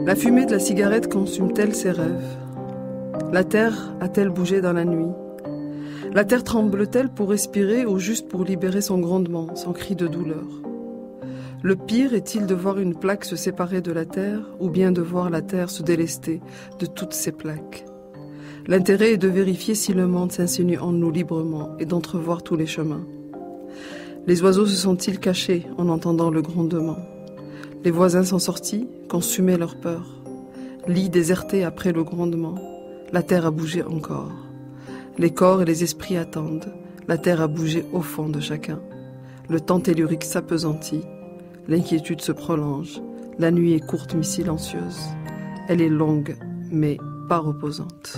La fumée de la cigarette consume-t-elle ses rêves? La terre a-t-elle bougé dans la nuit? La terre tremble-t-elle pour respirer ou juste pour libérer son grondement, son cri de douleur? Le pire est-il de voir une plaque se séparer de la terre ou bien de voir la terre se délester de toutes ses plaques? L'intérêt est de vérifier si le monde s'insinue en nous librement et d'entrevoir tous les chemins. Les oiseaux se sont-ils cachés en entendant le grondement? Les voisins sont sortis, consumés leur peur. Lit déserté après le grondement, la terre a bougé encore. Les corps et les esprits attendent, la terre a bougé au fond de chacun. Le temps tellurique s'appesantit, l'inquiétude se prolonge, la nuit est courte mais silencieuse. Elle est longue mais pas reposante.